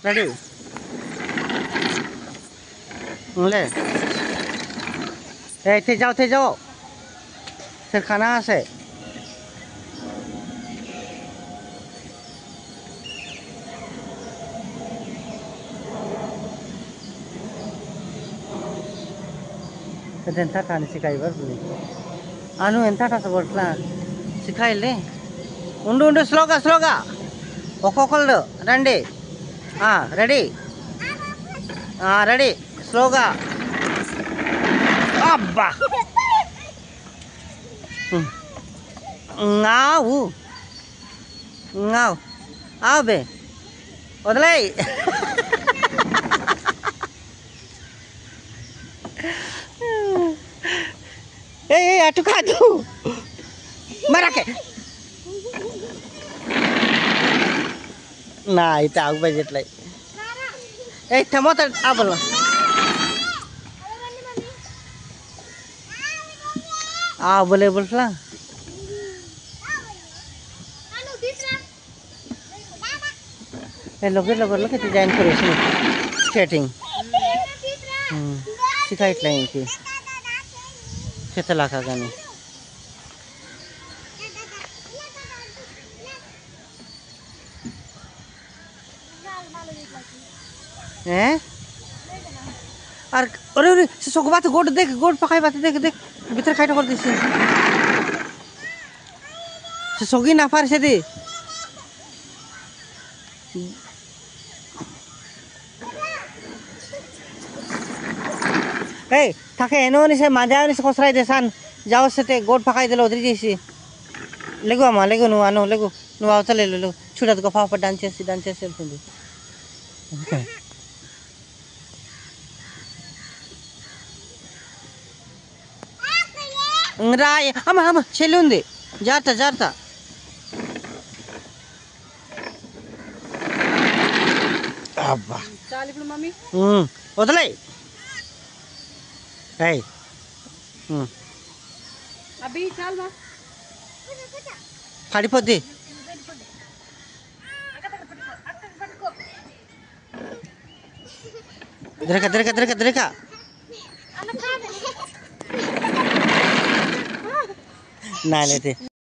ready ले थे जाओ फिर खाना से ఎంత తాను సికాయి అను ఎంత పట్ల సికాయిలే ఉండు స్లోగా ఒక్కొక్కళ్ళు రండి రెడీ రెడీ స్లోగా అబ్బా ఆవు బే వదిలేయ్ ఏ అటు కాదు మరకే నా అయితే ఆగుపోయేట్లయి ఏ టమోటా ఆపలు बोले बोलला लोग डिजाइन करो स्केटिंग सिखाइटला इनकी చేతలాక కానీ আর अरे से सको बात गोड़ देख गोड़ पकाई बात देख भीतर खाइटा कर दिस से सगी ना पार से दे ए থাকে এনো নিছে মাজা নিছে খসরাই দেসান যাও সেতে গোড় পকাই দিল ওদরি দিছি লেগো আমা লেগো নো আনো লেগো নো আওতলে লেলো ছুড়া তো গফা পর ডান্সেসি వెళ్తుంది రాయ్ అమ్మ చెల్లి ఉంది జాగ్రత్త అబ్బా చాలు ఇప్పుడు మమ్మీ వదిలేయ్ ఏయ్ అబ్బి చాలు మా పడిపోద్ది దొరక నా లేతే